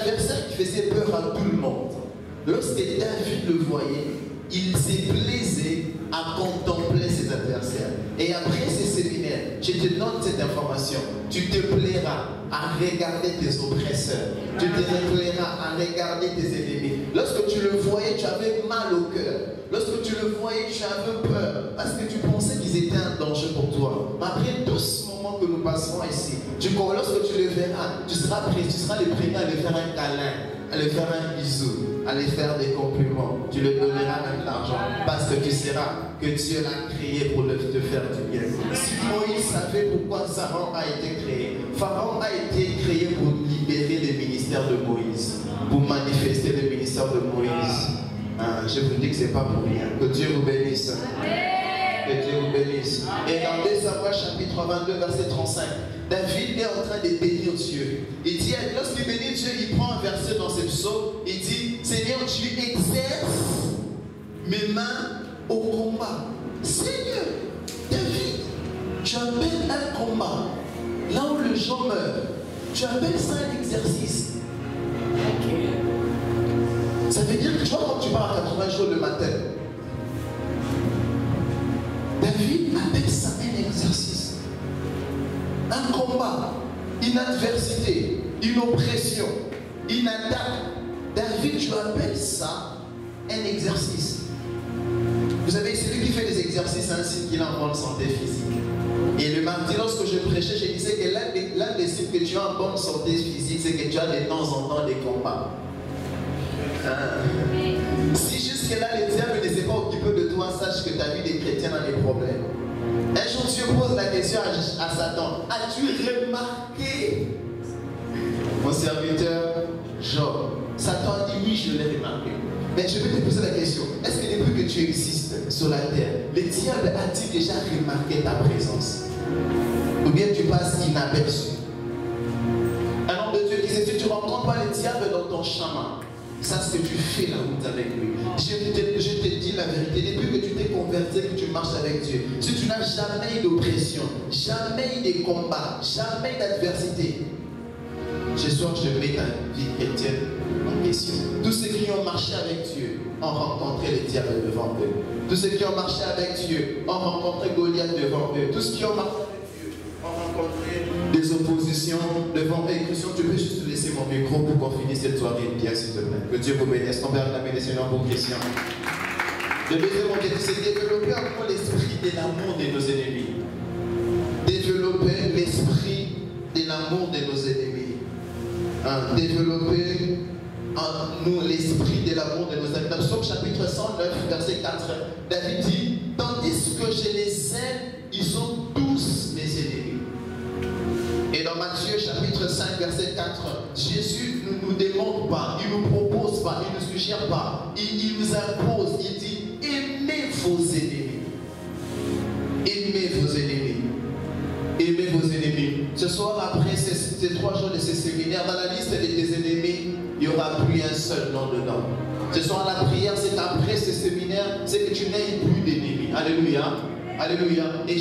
l'adversaire qui faisait peur à tout le monde. Lorsque David le voyait, il s'est plaisé à contempler ses adversaires. Et après ces séminaires, je te donne cette information. Tu te plairas à regarder tes oppresseurs. Tu te plairas à regarder tes ennemis. Lorsque tu le voyais, tu avais mal au cœur. Lorsque tu le voyais, tu avais peur. Parce que tu pensais qu'ils étaient un danger pour toi. Mais après tout ce moment que nous passerons ici, lorsque tu le verras, tu seras prêt, tu seras le premier à lui faire un câlin, à lui faire un bisou, à lui faire des compliments. Tu lui donneras même l'argent parce que tu sauras que Dieu l'a créé pour te faire du bien. Si Moïse savait pourquoi Pharaon a été créé, Pharaon a été créé pour libérer le ministère de Moïse, pour manifester le ministère de Moïse. Je vous dis que ce n'est pas pour rien. Que Dieu vous bénisse. Que Dieu vous bénisse. Et dans 2 Samuel chapitre 22 verset 35, David est en train de bénir Dieu. Il dit, lorsqu'il bénit Dieu, il prend un verset dans ses psaumes. Il dit, Seigneur, tu exerces mes mains au combat. Seigneur, David, tu appelles un combat. Là où les gens meurent, tu appelles ça un exercice. Ça veut dire que tu vois, quand tu pars à 80 jours le matin, David appelle ça un exercice, un combat, une adversité, une oppression, une attaque. David, tu appelles ça un exercice. Vous savez, celui qui fait des exercices, c'est un signe qu'il a en bonne santé physique. Et le mardi, lorsque je prêchais, je disais que l'un des signes que tu as en bonne santé physique, c'est que tu as de temps en temps des combats. Si jusque-là le diable ne s'est pas occupé de toi, sache que ta vie des chrétiens a des problèmes. Un jour Dieu pose la question à Satan, as-tu remarqué mon serviteur Job? Satan a dit oui, je l'ai remarqué. Mais je vais te poser la question, est-ce que depuis que tu existes sur la terre, le diable a-t-il déjà remarqué ta présence? Ou bien tu passes inaperçu? Un homme de Dieu disait, si tu ne rencontres pas le diable dans ton chemin, ça c'est que tu fais la route avec lui. Je te dis la vérité, depuis que tu t'es converti, que tu marches avec Dieu, si tu n'as jamais eu d'oppression, jamais eu de combat, jamais d'adversité, ce soir je mets ta vie chrétienne en question. Tous ceux qui ont marché avec Dieu ont rencontré le diable devant eux. Tous ceux qui ont marché avec Dieu ont rencontré Goliath devant eux. Tous ceux qui ont marché avec Dieu ont rencontré des oppositions devant eux. Christian, tu peux juste laisser mon micro pour qu'on finisse cette soirée bien, s'il te plaît. Que Dieu vous bénisse. On va acclamer les Seigneurs pour Christian. Le deuxième objectif, c'est développer encore l'esprit de l'amour de nos ennemis. Développer l'esprit de l'amour de nos ennemis. Développer en nous l'esprit de l'amour de nos ennemis. Dans Psaume chapitre 109, verset 4, David dit, tandis que je les aime, ils sont tous mes ennemis. Et dans Matthieu chapitre 5, verset 4, Jésus ne nous demande pas, il ne nous propose pas, il ne nous suggère pas, il nous impose, il dit, aimez vos ennemis. Aimez vos ennemis. Aimez vos ennemis. Ce soir, après ces 3 jours de ces séminaires, dans la liste de tes ennemis, il n'y aura plus un seul nom dedans. Ce soir, la prière, c'est après ces séminaires, c'est que tu n'aies plus d'ennemis. Alléluia. Alléluia. Et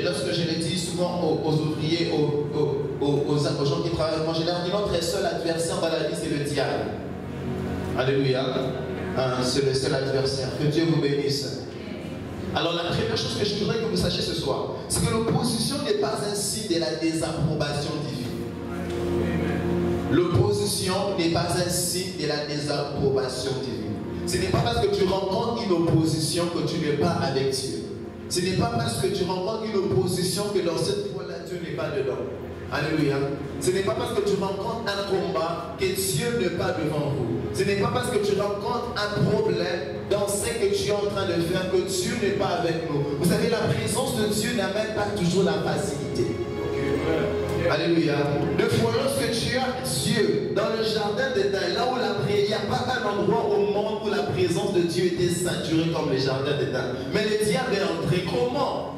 lorsque je le dis souvent aux ouvriers, aux gens qui travaillent avec moi, je leur dis notre seul adversaire dans la vie, c'est le diable. Alléluia. C'est le seul adversaire. Que Dieu vous bénisse. Alors la première chose que je voudrais que vous sachiez ce soir, c'est que l'opposition n'est pas un signe de la désapprobation divine. L'opposition n'est pas un signe de la désapprobation divine. Ce n'est pas parce que tu rencontres une opposition que tu n'es pas avec Dieu. Ce n'est pas parce que tu rencontres une opposition que dans cette foi-là, Dieu n'est pas dedans. Alléluia. Ce n'est pas parce que tu rencontres un combat que Dieu n'est pas devant vous. Ce n'est pas parce que tu rencontres un problème dans ce que tu es en train de faire que Dieu n'est pas avec nous. Vous savez, la présence de Dieu n'amène pas toujours la facilité. Alléluia. Deux fois, lorsque tu as Dieu dans le jardin d'Éden, là où il n'y a pas un endroit au monde où la présence de Dieu était ceinturée comme le jardin d'Éden. Mais le diable est entré. Comment?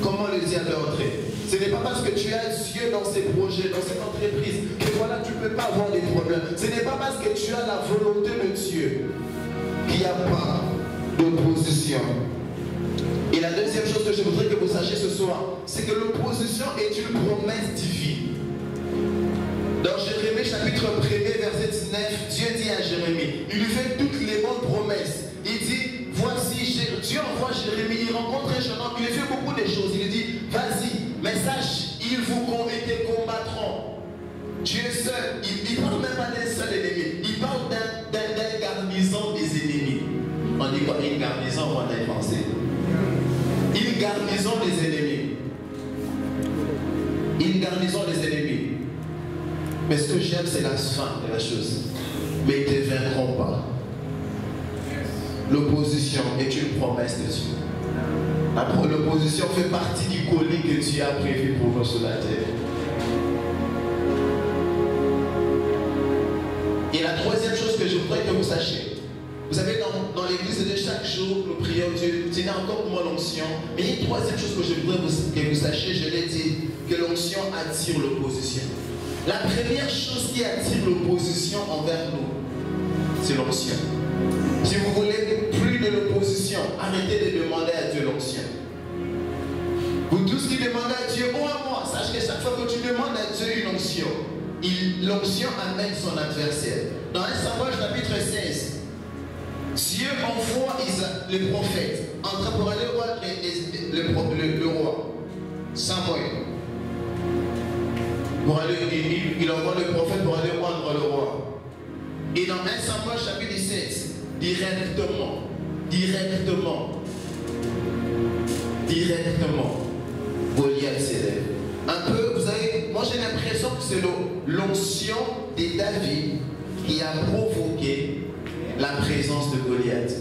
Comment le diable est entré? Ce n'est pas parce que tu as Dieu dans ces projets, dans cette entreprise, que voilà, tu ne peux pas avoir des problèmes. Ce n'est pas parce que tu as la volonté de Dieu qu'il n'y a pas d'opposition. Et la deuxième chose que je voudrais que vous sachiez ce soir, c'est que l'opposition est une promesse divine. Dans Jérémie chapitre 1er, verset 19, Dieu dit à Jérémie, il lui fait toutes les bonnes promesses. Il dit, voici, Dieu envoie Jérémie, il rencontre un jeune homme, il lui fait beaucoup de choses. Il lui dit, vas-y, mais sache, ils te combattront. Dieu seul, il ne parle même pas d'un seul ennemi, il parle d'un garnison des ennemis. On dit quoi? Une garnison, on a pensé. Une garnison des ennemis. Une garnison des ennemis. Mais ce que j'aime, c'est la fin de la chose. Mais ils ne te vaincront pas. L'opposition est une promesse de Dieu. L'opposition fait partie du colis que Dieu a prévu pour nous sur la terre. Et la troisième chose que je voudrais que vous sachiez, vous savez, dans l'église de chaque jour, nous prions Dieu, Dieu n'a encore pour moi l'onction. Mais il y a une troisième chose que je voudrais que vous sachiez, je l'ai dit, que l'onction attire l'opposition. La première chose qui attire l'opposition envers nous, c'est l'onction. Si vous voulez plus de l'opposition, arrêtez de demander à Dieu l'onction. Vous tous qui demandez à Dieu, ou à moi, sache que chaque fois que tu demandes à Dieu une onction, l'onction amène son adversaire. Dans 1 Samuel chapitre 16, Dieu envoie le prophète pour aller voir le roi Samuel. Il envoie le prophète pour aller voir le roi. Et dans 1 Samuel chapitre 17, directement, Goliath s'élève. Un peu, vous savez, moi j'ai l'impression que c'est l'onction de David qui a provoqué la présence de Goliath.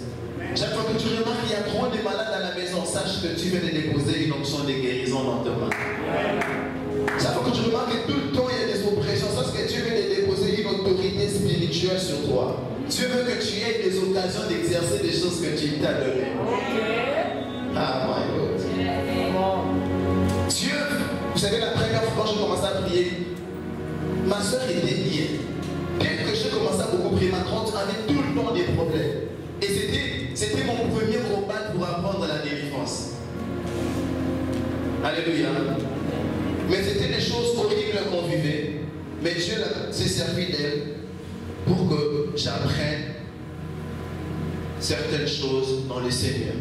Chaque fois que tu remarques qu'il y a trop de malades à la maison, sache que tu viens de déposer une onction de guérison dans ta main. Chaque fois que tu remarques que tout le temps il y a des oppressions, sache que Dieu vient de déposer une autorité spirituelle sur toi. Dieu veut que tu aies des occasions d'exercer des choses que tu t'as données. Ah, my God. Dieu, vous savez, la première fois quand j'ai commencé à prier, ma soeur était bien. Dès que j'ai commencé à beaucoup prier, ma grande avait tout le temps des problèmes. Et c'était mon premier combat pour apprendre la délivrance. Alléluia. Mais c'était des choses horribles qu'on vivait. Mais Dieu s'est servi d'elle pour que j'apprenne certaines choses dans le Seigneur.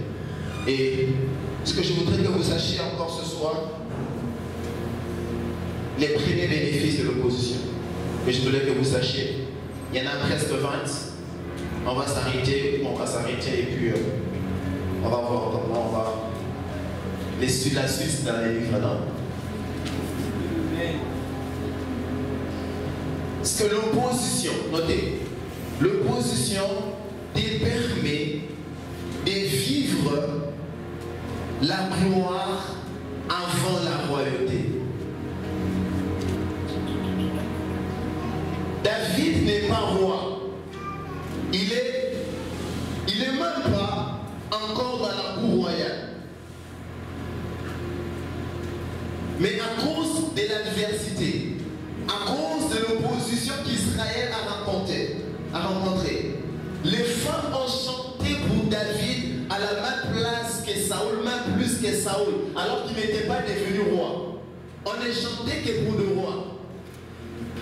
Et ce que je voudrais que vous sachiez encore ce soir, les premiers bénéfices de l'opposition. Et je voulais que vous sachiez, il y en a presque 20. On va s'arrêter et puis on va voir comment on va la suite dans les livres. Ce que l'opposition, notez, l'opposition te permet de vivre la gloire avant la royauté. David n'est pas roi. Il est même pas encore dans la cour royale. Mais à cause de l'adversité, à cause de l'opposition qu'Israël a rencontrée, les femmes ont chanté pour David à la même place que Saoul, même plus que Saoul, alors qu'il n'était pas devenu roi. On ne chantait que pour le roi.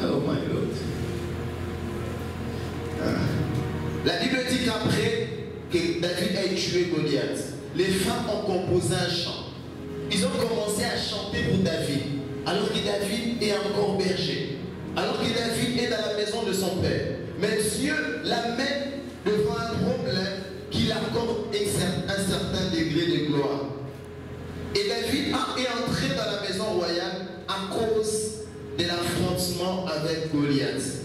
Oh my God. La Bible dit qu'après que David ait tué Goliath, les femmes ont composé un chant. Ils ont commencé à chanter pour David, alors que David est encore berger, alors que David est dans la maison de son père. Mais Dieu l'amène devant un problème qui accorde un certain degré de gloire. Et David est entré dans la maison royale à cause de l'affrontement avec Goliath.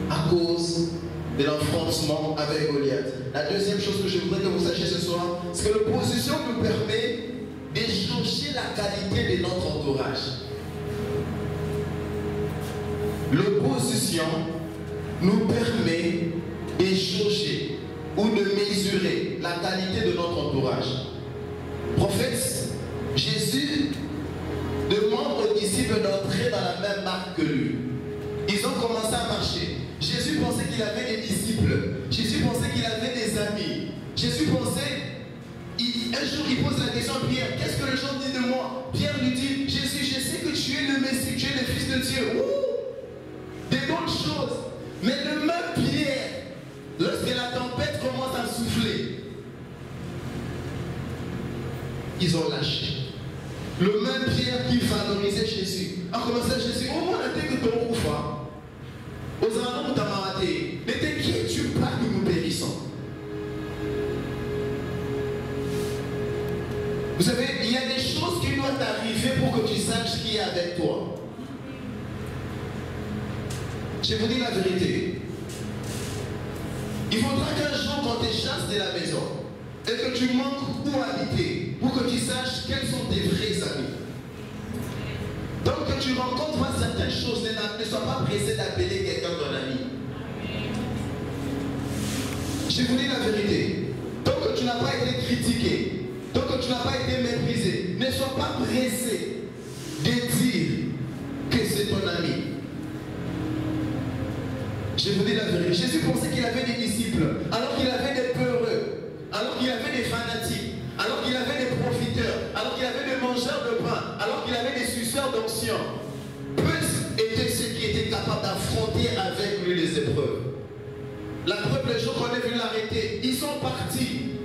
À cause de l'affrontement avec Goliath. La deuxième chose que je voudrais que vous sachiez ce soir, c'est que l'opposition nous permet de changer la qualité de notre entourage. L'opposition nous permet de jauger ou de mesurer la qualité de notre entourage. Prophète, Jésus demande aux disciples d'entrer dans la même marque que lui. Ils ont commencé à marcher. Jésus pensait qu'il avait des disciples. Jésus pensait qu'il avait des amis. Jésus pensait Un jour, il pose la question à Pierre, qu'est-ce que les gens disent de moi? Pierre lui dit, Jésus, je sais que tu es le Messie, tu es le Fils de Dieu. Ouh, des bonnes choses. Mais le même Pierre, lorsque la tempête commence à souffler, ils ont lâché. Le même Pierre qui valorisait Jésus a commencé à Jésus. Au moins, on a dit que ton oufa. Aux alentours de Maté, mais de qui es-tu pas que nous périssons? Vous savez, il y a des choses qui doivent arriver pour que tu saches qui est avec toi. Je vous dis la vérité. Il faudra qu'un jour, quand tu chasses de la maison et que tu manques où habiter, pour que tu saches quels sont tes vrais amis. Donc que tu rencontres certaines choses, ne sois pas pressé d'appeler quelqu'un ton ami. Je vous dis la vérité. Tant que tu n'as pas été critiqué, tant que tu n'as pas été méprisé, ne sois pas pressé de dire que c'est ton ami. Je vous dis la vérité. Jésus pensait qu'il avait des disciples, alors qu'il avait des peureux, alors qu'il avait des fanatiques, alors qu'il avait des profiteurs, alors qu'il avait des mangeurs de pain, alors qu'il avait des suceurs d'onction. Peu étaient ceux qui étaient capables d'affronter avec lui les épreuves. La preuve, les jours qu'on est venu l'arrêter, ils sont partis.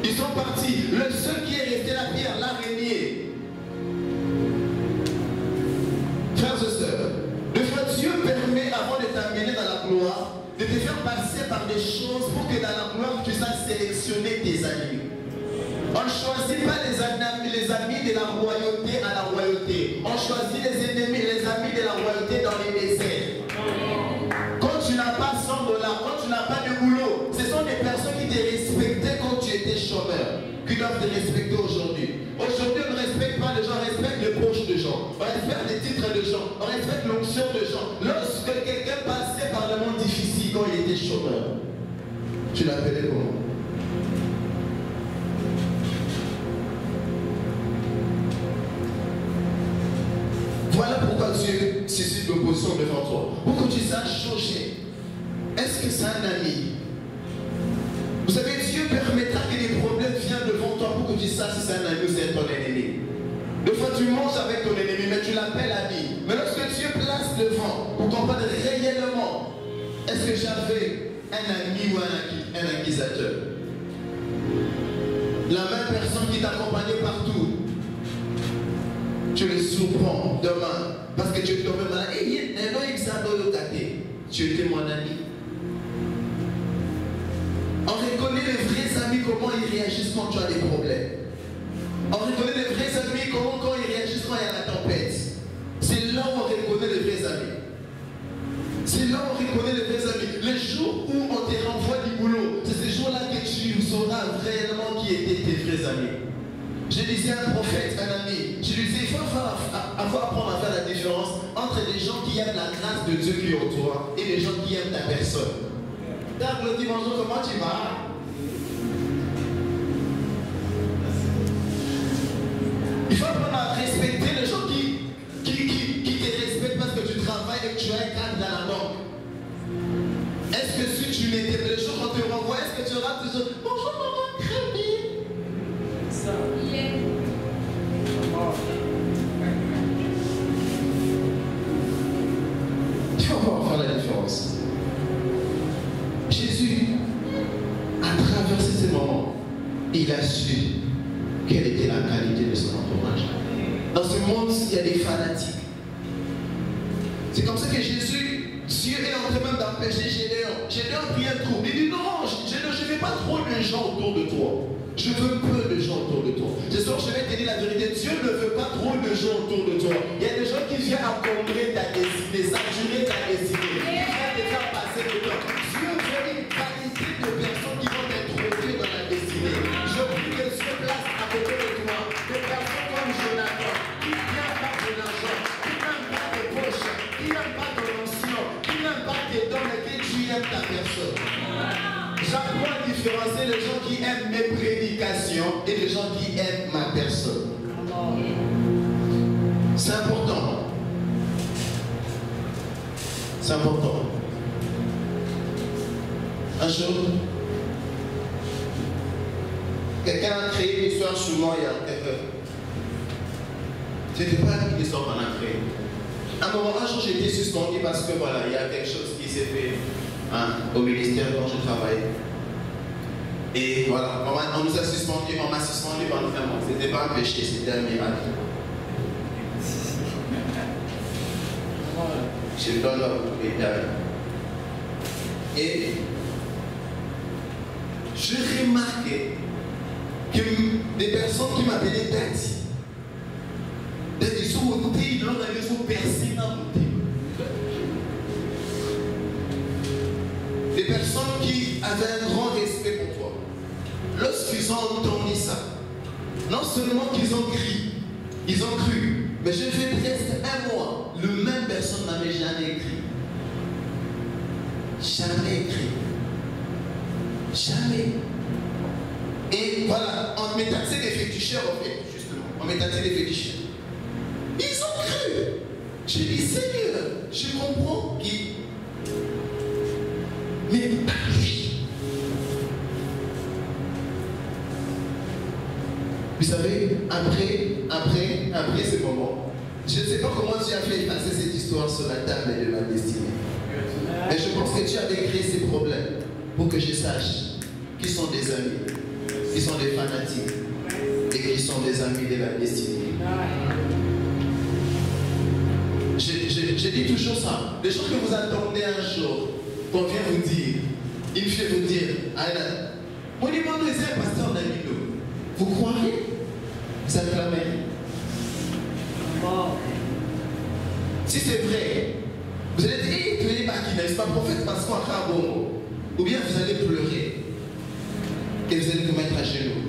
Ils sont partis. Le seul qui est resté là, Pierre, l'araignée. Frères et sœurs, des fois Dieu permet, avant de t'amener dans la gloire, de te faire passer par des choses pour que dans la gloire, tu saches sélectionner tes amis. On ne choisit pas les amis de la royauté à la royauté. On choisit les ennemis, les amis de la royauté dans les déserts. Quand tu n'as pas $100, quand tu n'as pas de boulot, ce sont des personnes qui te respectaient quand tu étais chômeur, qui doivent te respecter aujourd'hui. Aujourd'hui, on ne respecte pas les gens, on respecte les poches de gens, on respecte les titres de gens, on respecte l'onction de gens. Lorsque quelqu'un passait par le monde difficile quand il était chômeur, tu l'appelais comment? Voilà pourquoi Dieu suscite l'opposition devant toi. Pour que tu saches changer. Est-ce que c'est un ami? Vous savez, Dieu permettra que les problèmes viennent devant toi pour que tu saches si c'est un ami ou c'est ton ennemi. Des fois, tu manges avec ton ennemi, mais tu l'appelles ami. Mais lorsque Dieu place devant, pour comprendre réellement, est-ce que j'avais un ami ou un accusateur? La même personne qui t'accompagnait partout, tu le surprends demain parce que tu es tombé malade. Et tu étais mon ami. On reconnaît les vrais amis, comment ils réagissent quand tu as des problèmes. On reconnaît les vrais amis, comment quand ils réagissent quand il y a la tempête. C'est là où on reconnaît les vrais amis. C'est là où on reconnaît les vrais amis. Le jour où on te renvoie du boulot, c'est ce jour-là que tu sauras réellement qui étaient tes vrais amis. Je disais à un prophète, un ami, je lui disais, il faut apprendre à faire la différence entre des gens qui aiment la grâce de Dieu qui est en toi et des gens qui aiment ta personne. Quand le dit bonjour, comment tu vas? Il faut apprendre à respecter les gens qui te respectent parce que tu travailles et que tu as un cadre dans la banque. Est-ce que si tu n'étais pas le jour quand tu renvoies, est-ce que tu auras toujours bonjour maman, très bien? Il faut pouvoir faire la différence. Jésus, à traverser ces moments, il a su quelle était la qualité de son entourage. Dans ce monde, il y a des fanatiques. C'est comme ça que Jésus, Dieu est en train même d'empêcher Gédéon. Gédéon prie un trou. Il dit non, je ne veux pas trop de gens autour de toi. Je veux peu de gens autour de toi. Ce soir, je vais te dire la vérité. Dieu ne veut pas trop de gens autour de toi. Il y a des gens qui viennent encombrer ta destinée, saturer ta destinée. Qui viennent te faire passer le temps. Dieu veut une qualité de personnes qui vont t'introduire dans la destinée. Je prie que Dieu place à côté de toi des personnes comme Jonathan, qui n'aiment pas de l'argent, qui n'aiment pas de poches, qui n'aiment pas de l'onction, qui n'aiment pas tes dons, mais que tu aimes ta personne. J'apprends à différencier les gens qui aiment mes prédications et les gens qui aiment ma personne. C'est important. C'est important. Un jour, Quelqu'un a créé une histoire sur moi il y a quelques... C'était pas une histoire qu'on a créée. À un moment, un jour, j'ai été suspendu parce que voilà, il y a quelque chose qui s'est fait au ministère quand je travaillais. Et voilà, on nous a suspendu, on m'a suspendu pendant un mois. C'était pas un péché, c'était un miracle. Je donne les détails. Et je remarquais que des personnes qui m'appelaient Daddy, Daddy, sont au côté, ils sont percés dans le côté. Des personnes qui avaient un grand respect pour toi. Lorsqu'ils ont entendu ça, non seulement qu'ils ont crié, ils ont cru, mais je fais presque un mois, le même personne n'avait jamais écrit. Jamais écrit. Jamais. Et voilà, on m'est taxé des féticheurs en fait, justement. On m'est taxé des féticheurs. Ils ont cru. J'ai dit, Seigneur, je comprends qui. Mais pas lui. Vous savez, après ce moment, je ne sais pas comment Dieu a fait passer cette histoire sur la table de ma destinée. Mais je pense que Dieu avait créé ces problèmes pour que je sache qui sont des amis, qui sont des fanatiques et qui sont des amis de la destinée. Je dis toujours ça. Les gens que vous attendez un jour, qu'on vient vous dire, il fait vous dire, Alain, mon numéro est un pasteur d'Amino. Vous croyez? Vous acclamez. Si c'est vrai, vous allez dire, tu n'es pas qui n'est pas prophète parce qu'on a un bon mot. Ou bien vous allez pleurer. Et vous allez vous mettre à genoux.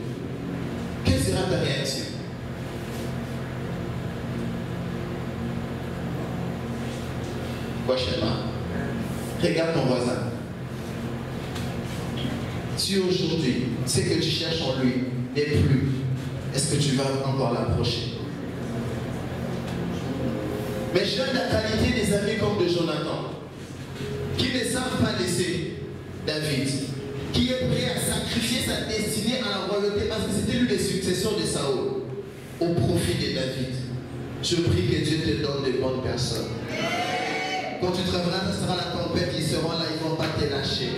Quelle sera ta réaction? Prochainement, regarde ton voisin. Si aujourd'hui, ce que tu cherches en lui n'est plus, est-ce que tu vas encore l'approcher? Mais j'ai la qualité des amis comme de Jonathan, qui ne savent pas laisser David, qui est prêt à sacrifier sa destinée à la royauté parce que c'était lui le successeur de Saül, au profit de David. Je prie que Dieu te donne de bonnes personnes. Quand tu travailleras, ce sera la tempête, ils seront là, ils ne vont pas te lâcher.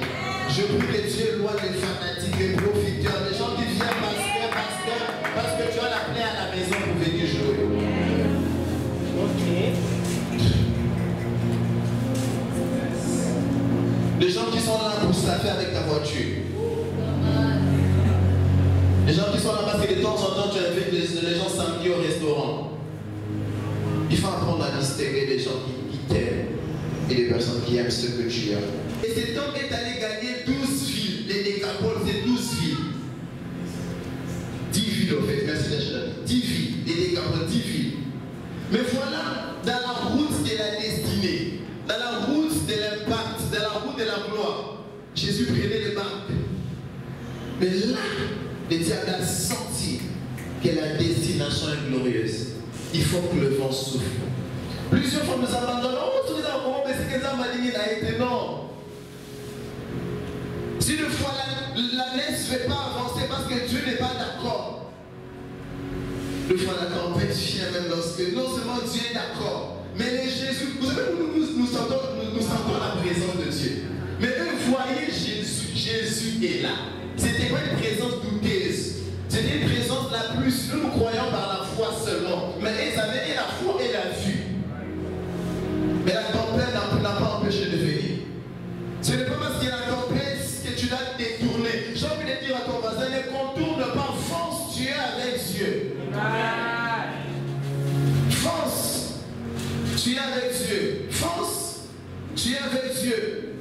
Je prie que Dieu éloigne les fanatiques, les profiteurs, les gens qui viennent parce que tu as la clé à la maison pour venir jouer. Ok. Les gens qui sont là pour se la faire avec ta voiture. Les gens qui sont là parce que de temps en temps tu invites les gens samedi au restaurant. Il faut apprendre à distinguer les gens qui t'aiment et les personnes qui aiment ce que tu aimes. Et cet homme est allé gagner 12 villes. Les Décapoles, c'est 12 villes. 10 villes en fait, merci d'être 10 villes. Les Décapoles, 10 villes. Mais voilà, dans la route de la destinée, dans la route de l'impact, dans la route de la gloire, Jésus prenait les barques. Mais là, le diable a senti que la destination est glorieuse. Il faut que le vent souffle. Plusieurs fois nous abandonnons. Oh, tu nous as comment mais c'est que ça m'a dit, il a été non. Si une fois la laisse ne fait pas avancer parce que Dieu n'est pas d'accord. Une fois la tempête vient même lorsque non seulement Dieu est d'accord, mais les Jésus, vous savez, nous sentons la présence de Dieu. Mais eux voyaient Jésus, Jésus est là. C'était pas une présence douteuse. C'était une présence la plus, nous croyons par la foi seulement. Mais ils avaient et la foi et la vue. Mais la tempête n'a pas empêché de venir. Ce n'est pas parce qu'il y a la tempête que tu l'as détourné. J'ai envie de dire à ton voisin, ne contourne pas, fonce, tu es avec Dieu. Fonce, tu es avec Dieu. Fonce, tu es avec Dieu.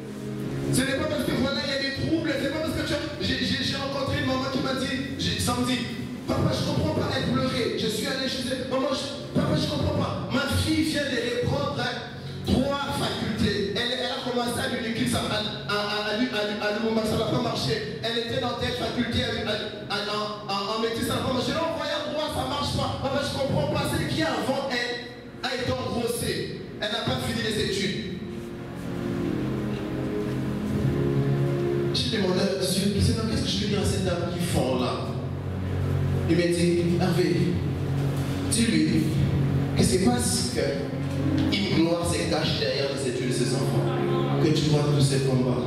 Ce n'est pas parce que voilà, il y a des troubles, c'est pas parce que j'ai rencontré une maman qui m'a dit, samedi, papa, je ne comprends pas, elle pleurait. Je suis allé chez elle, maman, papa, je ne comprends pas. Ma fille vient de reprendre 3 facultés. Elle a commencé à l'uniquer, ça n'a pas marché. Elle était dans telle faculté en médecine, ça n'a pas marché. Là, on voyait en droit, ça ne marche pas. Papa, je ne comprends pas. Celle qui avant elle a été engrossée. Elle n'a pas fini les études. J'ai demandé à Dieu, qu'est-ce que je vais dire à ces dames qui font là? Il m'a dit, Hervé, dis-lui que c'est parce qu'une gloire se cache derrière les études de ses enfants que tu vois tous ces combats.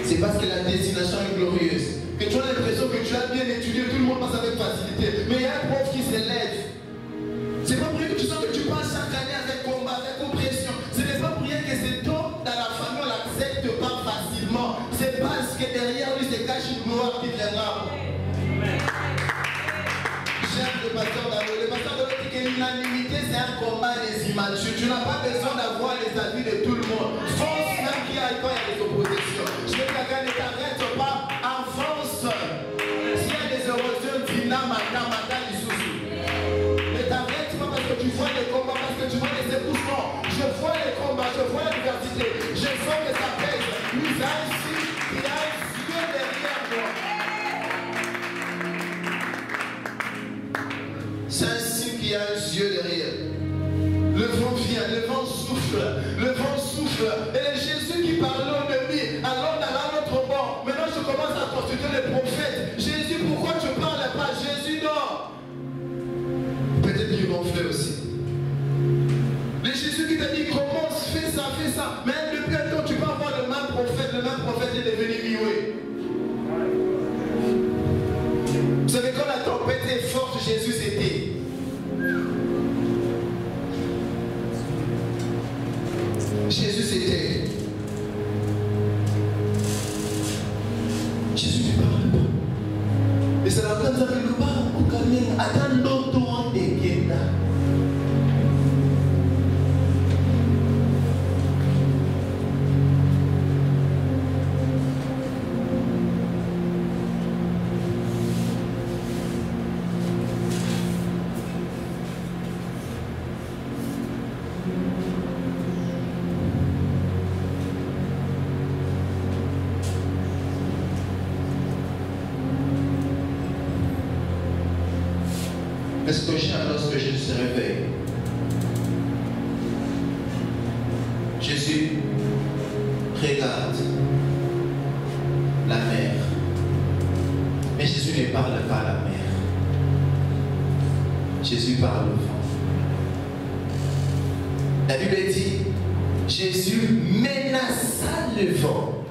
C'est parce que la destination est glorieuse. Que tu as l'impression que tu as bien étudié, tout le monde passe avec facilité. Mais il y a un prof qui se lève. C'est pas pour rien que tu sens que tu passes chaque année avec combat, avec oppression. Ce n'est pas pour rien que cet homme dans la famille, on l'accepte pas facilement. C'est parce que derrière lui se cache une gloire qui viendra. J'aime le pasteur Dalo. Le pasteur Dalo dit que l'unanimité c'est un combat des immatures. Tu n'as pas besoin d'avoir les avis de tout le monde. Fonce même qu'il y a quand il y a des oppositions. Je veux que quelqu'un ne t'arrête pas. Avance. S'il y a des érosions, dina, mata, isusu. Ne t'arrête pas parce que tu vois les combats, parce que tu vois les époussements. Je vois les combats, je vois l'université. Je sens que ça pèse. Nous ici, il y a un Dieu derrière moi. C'est un signe qu'il y a un Dieu derrière. Le vent vient, le vent souffle, le vent souffle. Et c'est Jésus qui parlait au demi. Alors dans l'autre bord, maintenant je commence à consulter les prophètes. Jésus, pourquoi tu ne parles pas? Jésus, non. Peut-être qu'il ronflait aussi. Le Jésus qui t'a dit, commence, fais ça, fais ça. Mais depuis un temps, tu peux avoir le même prophète est devenu mioué. Vous savez, quand la tempête est forte, Jésus s'était. Jésus s'était. Jésus ne parle pas. Et c'est la peine de le pas au calme. Attends ton déguéna. Est-ce que lorsque Jésus se réveille, Jésus regarde la mer, mais Jésus ne parle pas à la mer. Jésus parle au vent. La Bible dit, Jésus menaça le vent.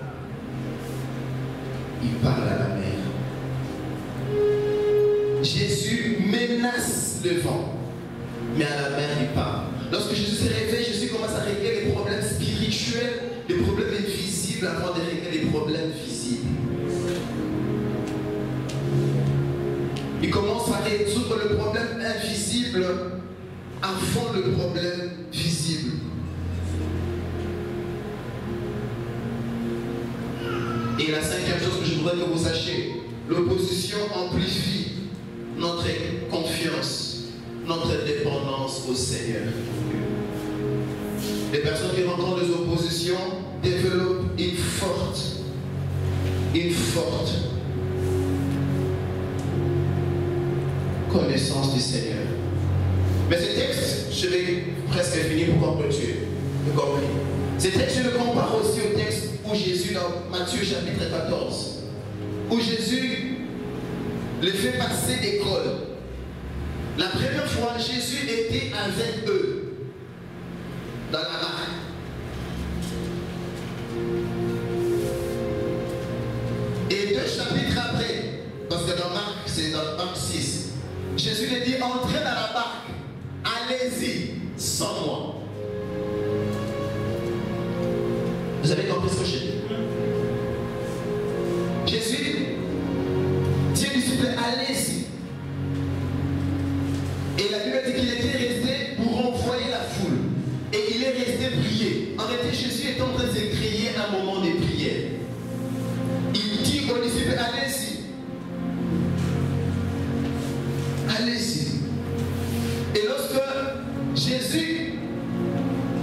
Il parle à la mer. Jésus menace le vent, mais à la mer il parle. Lorsque Jésus se réveille, Jésus commence à régler les problèmes spirituels, les problèmes invisibles avant de régler les problèmes visibles. Il commence à résoudre le problème invisible avant le problème visible. Et la cinquième chose que je voudrais que vous sachiez, l'opposition amplifie notre confiance, notre dépendance au Seigneur. Les personnes qui rencontrent des oppositions développent une forte connaissance du Seigneur. Mais ce texte, je vais presque finir pour conclure. Ce texte, je le compare aussi au texte où Jésus, dans Matthieu chapitre 14, où Jésus les fait passer d'école. La première fois, Jésus était avec eux dans la barque. Et 2 chapitres après, parce que dans Marc, c'est dans Marc 6, Jésus les dit, entrez dans la barque, allez-y sans moi. Vous avez compris ce que j'ai dit? Jésus dit aux disciples, allez-y. Et la Bible dit qu'il était resté pour renvoyer la foule. Et il est resté prier. En réalité, Jésus est en train de crier un moment de prière. Il dit aux disciples, allez-y. Allez-y. Et lorsque Jésus,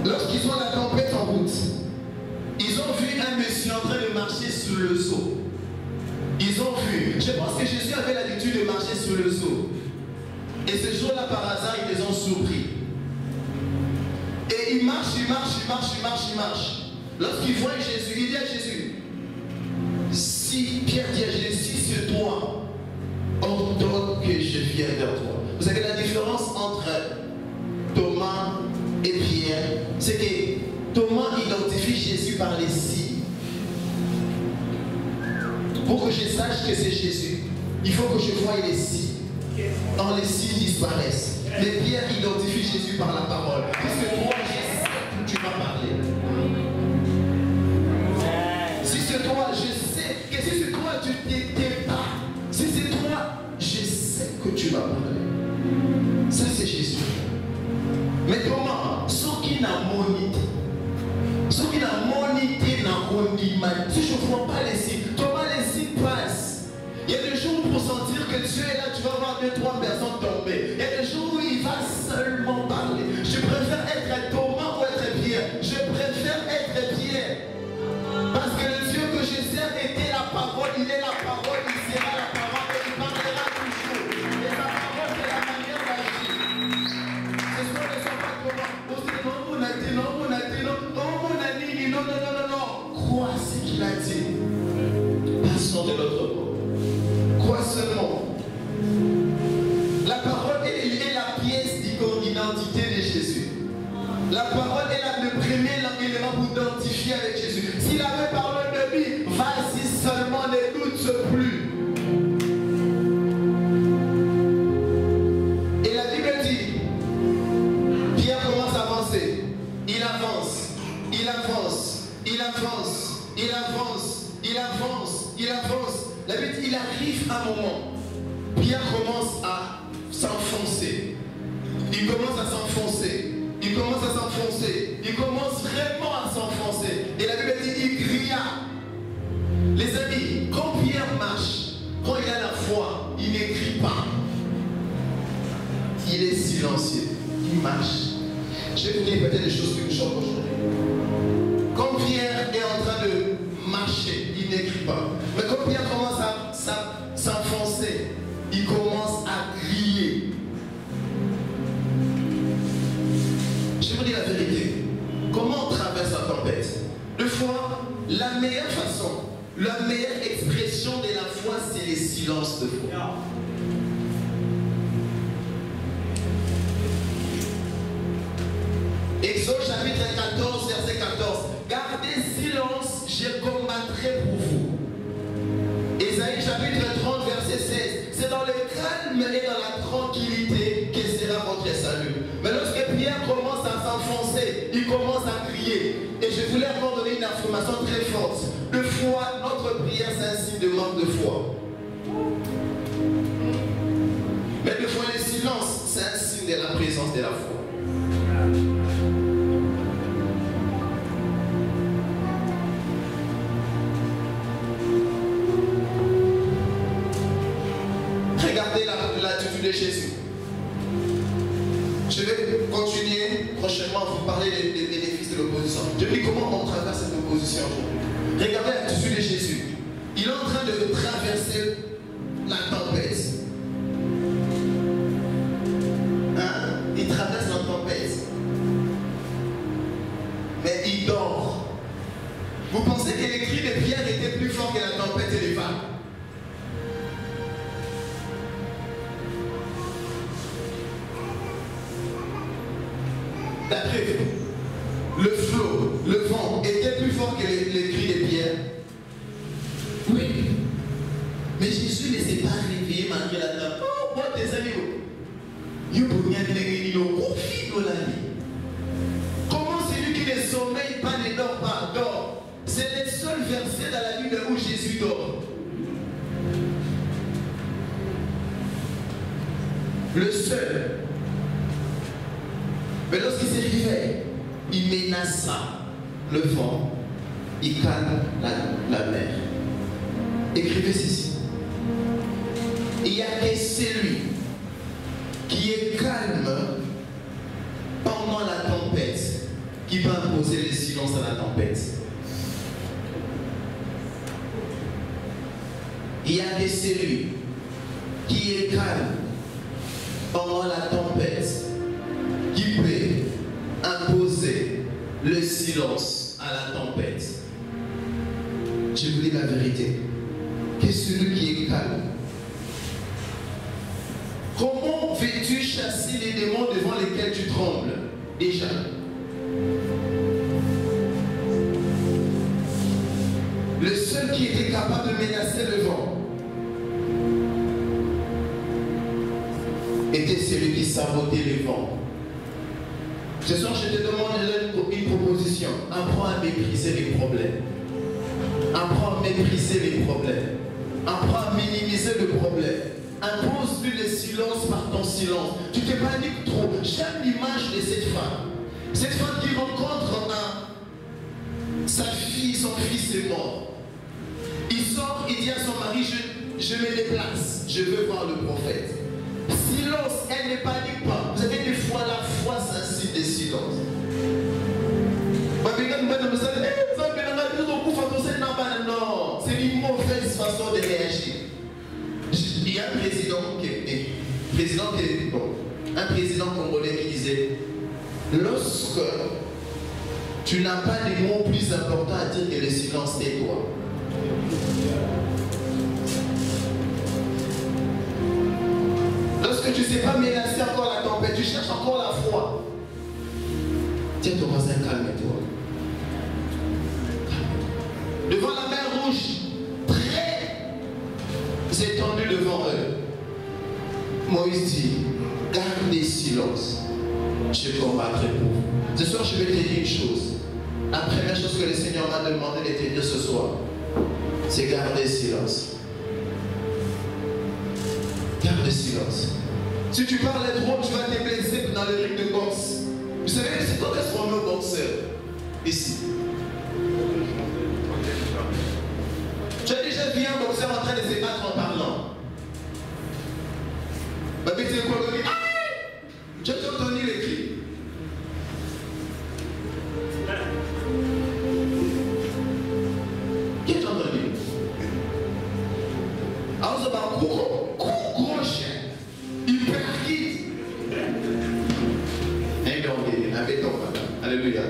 lorsqu'ils ont la tempête en route, ils ont vu un monsieur en train de marcher sur le seau. Ils ont vu. Je pense que Jésus avait l'habitude de marcher sur le seau. Et ce jour-là, par hasard, ils les ont surpris. Et il marche. Lorsqu'il voit Jésus, il dit à Jésus, si Pierre dit à Jésus, si c'est toi, ordonne que je viens vers toi. Vous savez la différence entre Thomas et Pierre, c'est que Thomas identifie Jésus par les signes. Pour que je sache que c'est Jésus, il faut que je voie les signes. Quand les signes disparaissent, mais Pierre identifie Jésus par la parole. Puisque moi, je sais que tu m'as parlé. Si c'est toi, je sais que si c'est toi, tu t'étais pas. Si c'est toi, je sais que tu m'as parlé. Ça, c'est Jésus. Mais comment? Ce qui n'a monité. Ce qui n'a monité n'a pas. Si je ne vois pas les signes, comment les signes passent? Il y a des jours pour sentir que Dieu est là, tu vas voir 2-3 personnes tomber. Il y a des jours où il va seulement parler. Je préfère être Thomas ou être Pierre. Je préfère être Pierre. Parce que le Dieu que je sers était la parole, il est la parole, il sera la parole et il parlera toujours. Et la parole, c'est la manière d'agir. Ce soir, ne sois pas Thomas. Non, mon a dit, non, mon a dit, non, mon a dit, non, non, non, non, non. Crois ce qu'il a dit. Passons de l'autre côté. Crois seulement. La parole est la pièce d'identité de Jésus. La parole est le premier élément pour identifier avec Jésus. S'il avait parlé de lui, vas-y seulement, ne doute plus. Et la Bible dit, Pierre commence à avancer. Il avance, il avance, il avance, il avance, il avance, il avance. La Bible dit, il arrive un moment. Pierre commence à s'enfoncer. Il commence à s'enfoncer. Il commence à s'enfoncer. Il commence vraiment à s'enfoncer. Et la Bible dit, il cria. Les amis, quand Pierre marche, quand il a la foi, il n'écrit pas. Il est silencieux. Il marche. Je vais vous dire peut-être des choses qui me choquent aujourd'hui. Quand Pierre est en train de marcher, il n'écrit pas. Mais quand Pierre commence à s'enfoncer, il commence à crier. Je vous dis la vérité. Comment on traverse la tempête? Deux fois, la meilleure façon, la meilleure expression de la foi, c'est les silences de foi. Exode chapitre 14, verset 14. Gardez silence, je combattrai pour vous. Ésaïe chapitre 30, verset 16. C'est dans le calme et dans la tranquillité que sera votre salut. Mais lorsque Pierre commence à s'enfoncer, il commence à crier. Et je voulais encore donner une affirmation très forte. De foi, notre prière, c'est un signe de manque de foi. Mais de fois, le silence, c'est un signe de la présence de la foi. Regardez l'attitude de Jésus. Je vais continuer prochainement à vous parler des bénéfices de l'opposition. Je me dis comment on traverse cette opposition aujourd'hui. Regardez l'attitude de Jésus. Il est en train de traverser la tempête. Hein? Il traverse la tempête. Mais il dort. Vous pensez que les cris de Pierre étaient plus forts que la tempête et les vagues? D'après vous, le flot, le vent était plus fort que les cris de Pierre? Oui. Mais Jésus ne s'est pas réveillé malgré la tempête. Oh, moi, tes amis, comment celui qui ne sommeille pas ne dort pas? Dort. C'est le seul verset dans la Bible où Jésus dort. Le seul. Mais lorsqu'il s'est réveillé, il menaça le vent, il calme la mer. Écrivez ceci. Il n'y a que celui qui est calme pendant la tempête qui va imposer le silence à la tempête. Il n'y a que celui qui est calme pendant la tempête qui peut imposer le silence à la tempête. Je vous dis la vérité. Que celui qui est calme Comment veux-tu chasser les démons devant lesquels tu trembles? Déjà. Le seul qui était capable de menacer le vent était celui qui sabotait les vents. Ce soir, je te demande une proposition. Apprends à mépriser les problèmes. Apprends à mépriser les problèmes. Apprends à minimiser le problème. Impose-lui le silence par ton silence. Tu te paniques trop. J'aime l'image de cette femme. Cette femme qui rencontre sa fille, son fils est mort. Il sort, il dit à son mari, je me déplace, je veux voir le prophète. Silence, elle ne panique pas. Vous savez, des fois, la foi s'incite des silences. Non, c'est une mauvaise façon de réagir. Il y a un président congolais qui disait, lorsque tu n'as pas des mots plus importants à dire que le silence, tais-toi. Lorsque tu ne sais pas menacer encore la tempête, tu cherches encore la foi. Tiens ton voisin, calme-toi. Devant la mer Rouge, très étendu devant eux, Moïse dit, gardez silence, je combattrai pour vous. Ce soir, je vais te dire une chose. La première chose que le Seigneur m'a demandé de te dire ce soir, c'est garder silence. Garde silence. Si tu parles trop, tu vas te blesser dans le ring de boxe. Vous savez, c'est quand est-ce qu'on met au boxeur? Ici. Tu as déjà vu un boxeur en train de se battre en parlant? Tu as entendu les cris? Qui a entendu? Alors, gros chien, hyper quitte. Un béton, alléluia.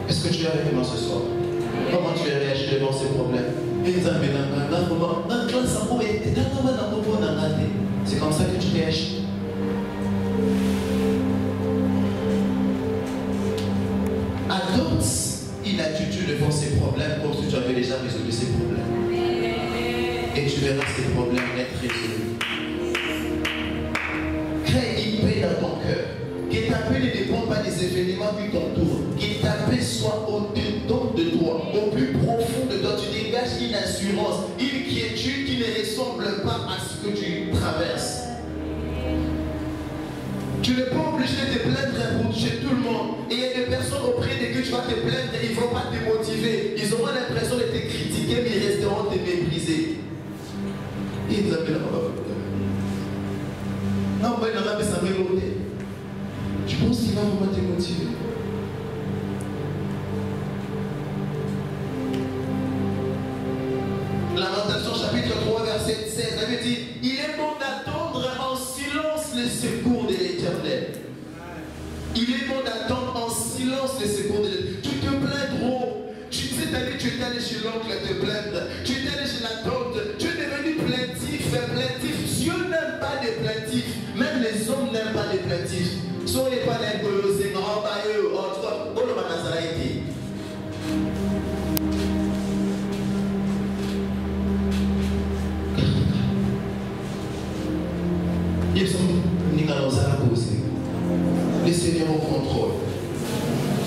Est-ce que tu es avec moi ce soir? Comment tu as réagi devant ces problèmes? C'est comme ça que tu réagis. Adopte une attitude devant ces problèmes comme si tu avais déjà résolu ces problèmes. Et tu verras ces problèmes être résolus. Crée une paix dans ton cœur. Que ta paix ne dépend pas des événements qui t'entourent. Que ta paix soit au-dedans de toi, au plus profond de toi. Tu dégages une assurance, une quiétude qui ne ressemble pas à ce que tu traverses. Tu n'es pas obligé de te plaindre chez tout le monde. Et il y a des personnes auprès de qui tu vas te plaindre, ils ne vont pas te motiver. Ils auront l'impression de te critiquer, mais ils resteront te mépriser. Ils nous appellent non, tu penses qu'il va vraiment te motiver? Lamentation chapitre 3 verset 16, elle dit, il est bon d'attendre en silence le secours de l'Éternel. Il est bon d'attendre en silence le secours de l'Éternel. Tu te plains trop. Tu sais, tu es allé chez l'oncle te plaindre. Tu es allé chez la tante. Tu es devenu plaintif, plaintif. Dieu n'aime pas les plaintifs. Même les hommes n'aiment pas les plaintifs. Soyez pas l'imposé, en bas eux, en toi, on le manazara été. Ils sont le Seigneur au contrôle.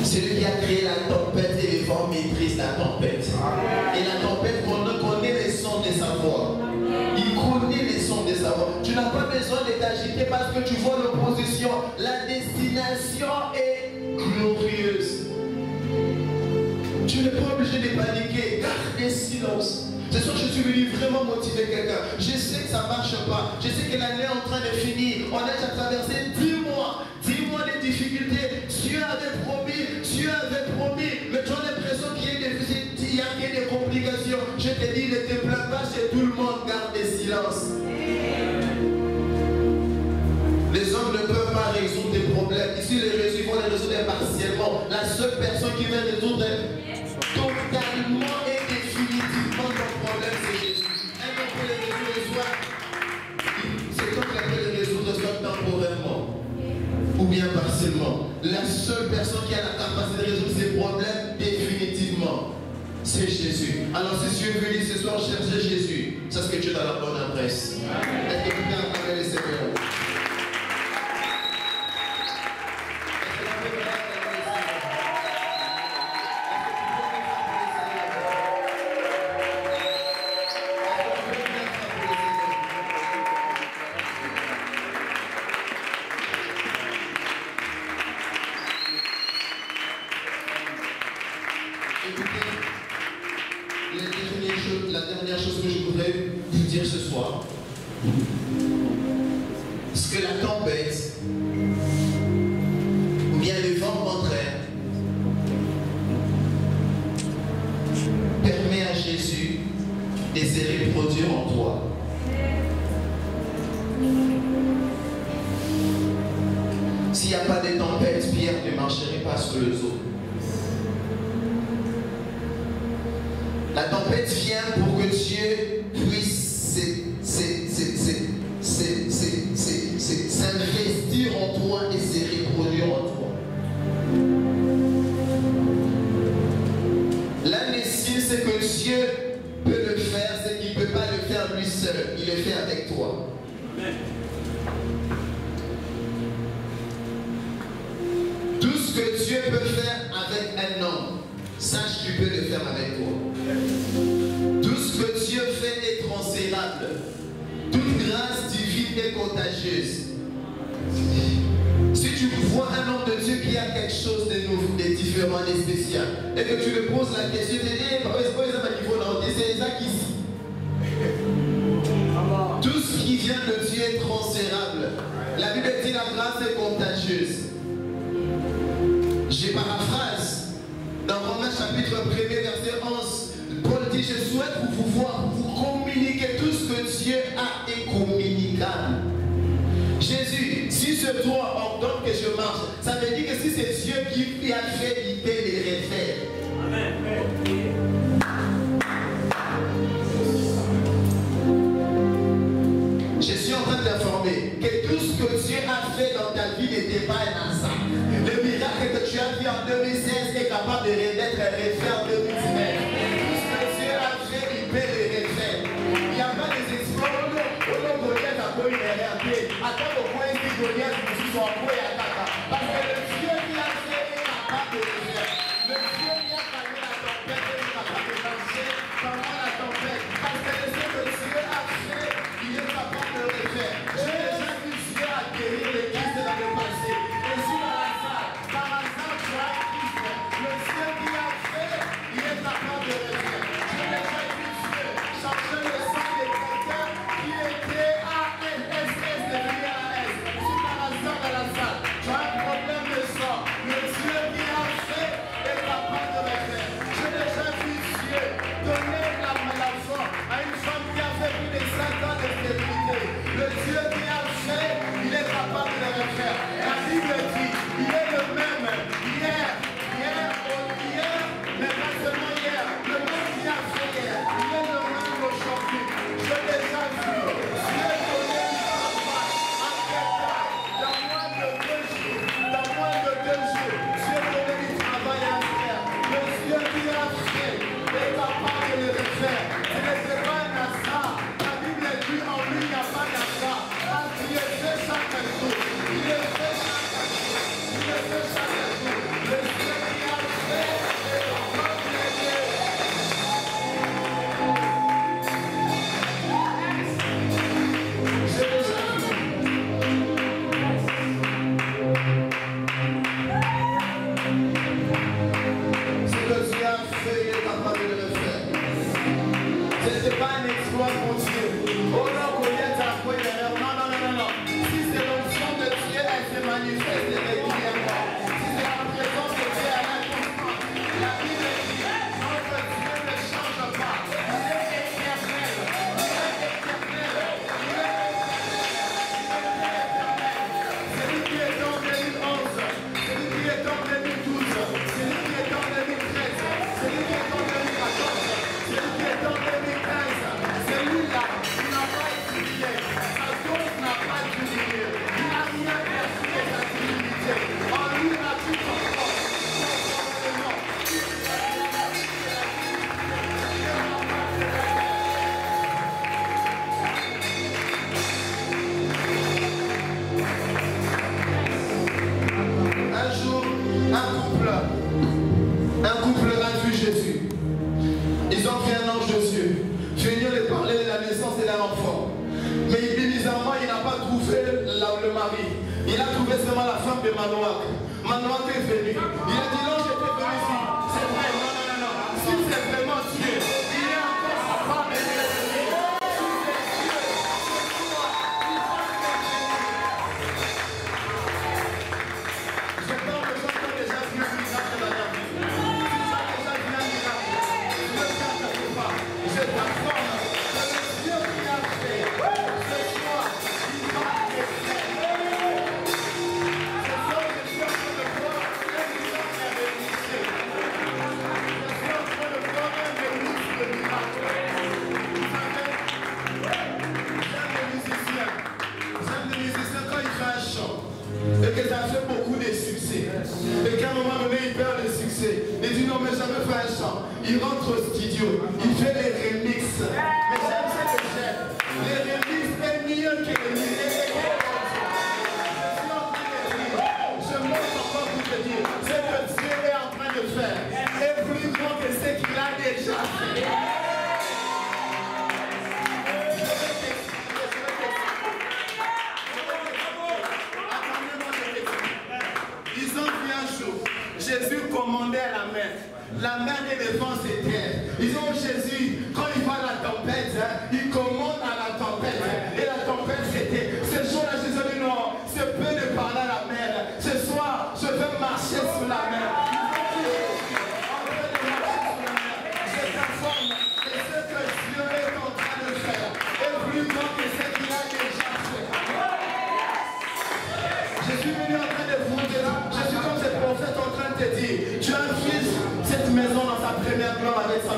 C'est lui qui a créé la tempête et les vents maîtrisent la tempête. Et la tempête connaît les sons de sa voix. Il connaît les sons de sa voix. Tu n'as pas besoin de t'agiter parce que tu vois l'opposition. La destination est glorieuse. Tu n'es pas obligé de paniquer. Garde silence. Ce soir, je suis venu vraiment motiver quelqu'un. Je sais que ça ne marche pas. Je sais que l'année est en train de finir. On a déjà traversé 10 mois. 10 mois de difficultés. Dieu avait promis. Mais tu as l'impression qu'il y a des complications. Je te dis, ne te plains pas chez tout le monde. Garde silence. Les hommes ne peuvent pas résoudre des problèmes. Ici, ils vont les résoudre partiellement. La seule personne qui va résoudre totalement et définitivement ton problème, c'est Jésus. Un homme peut le résoudre soit, c'est comme qu'elle peut le résoudre soit temporairement ou bien partiellement. La seule personne qui a la capacité de résoudre ses problèmes définitivement, c'est Jésus. Alors si tu es venu ce soir chercher Jésus, sache que tu es dans la bonne adresse. Est-ce que tu peux acclamer le Seigneur? La dernière chose que je voudrais vous dire ce soir, c'est que la tempête ou bien le vent contraire permet à Jésus de se reproduire en toi. S'il n'y a pas de tempête, Pierre ne marcherait pas sur les eaux. La tempête vient pour que Dieu puisse s'investir en toi et se reproduire en toi. L'indécis, c'est que Dieu peut le faire, c'est qu'il ne peut pas le faire lui seul, il le fait avec toi. Amen. Tout ce que Dieu peut faire avec un homme, sache que tu peux le faire avec toi. Tout ce que Dieu fait est transférable. Toute grâce divine est contagieuse. Si tu vois un homme de Dieu qui a quelque chose de nouveau, de différent, de spécial, et que tu lui poses la question, tu dis, c'est ça qu'ici. Tout ce qui vient de Dieu est transférable. La Bible dit la grâce est contagieuse. Je paraphrase. Dans Romains chapitre 1er, verset 11, Paul dit, je souhaite vous pouvoir vous communiquer tout ce que Dieu a est communicable. Jésus, si c'est toi ordonne que je marche, ça veut dire que si c'est Dieu qui a fait, il peut les refaire. Amen. Je suis en train d'informer que tout ce que Dieu a fait dans ta vie n'était pas un hasard. Le miracle que tu as vu en 2016 est capable d'être refait en 2019. Tout ce que Dieu a fait, il peut le refaire. Il n'y a pas des exploits. Goliath a beau une réalité. Attends au point que Goliath nous soit beau et attaque. Parce que le Dieu qui a fait est capable de le faire. Le Dieu qui a calmé la tempête est capable de marcher pendant la tempête. Parce que ce que Dieu a fait, il est capable de le faire. J'ai déjà vu Dieu acquérir les Christ dans le passé. Et si dans la salle, par hasard, tu as Christ, le Dieu qui a fait, Mais bizarrement, il n'a pas trouvé le mari. Il a trouvé seulement la femme de Manoak. Manoak est venu. Il a dit non, j'étais venu ici. C'est vrai, non, non, non, non. Si c'est vraiment Dieu, il est encore sa femme et il est venu. Je parle de gens qui ont déjà vu un miracle dans la vie. Si tu as déjà vu un miracle, je ne t'inquiète pas. Je t'informe. C'est le Dieu qui a fait. Ce soir, il va le faire. Et que ça fait beaucoup de succès. Et qu'à un moment donné, il perd le succès. Il dit non, mais jamais fait un chant. Il rentre au studio. Il fait les remixes. Mais j'aime ça que j'aime. Les remixes est mieux que les remixes. Je montre encore pour te dire. C'est que Dieu est en train de faire. Est plus grand que ce qu'il a déjà fait. Jésus commandait à la mer. La mer est devant ses terres. Ils ont Jésus, quand il voit la tempête, il commande à la tempête. Et la tempête c'était. Ce jour-là, Jésus dit non, c'est peu de parler à la mer. Ce soir, je veux marcher sur la mer. Je t'informe que ce que Dieu est en train de faire est plus grand que ce qu'il a déjà fait. Je suis venu en train de vous dire, je suis comme ce prophète en train de te dire, tu as un fils, cette maison dans sa première gloire avec sa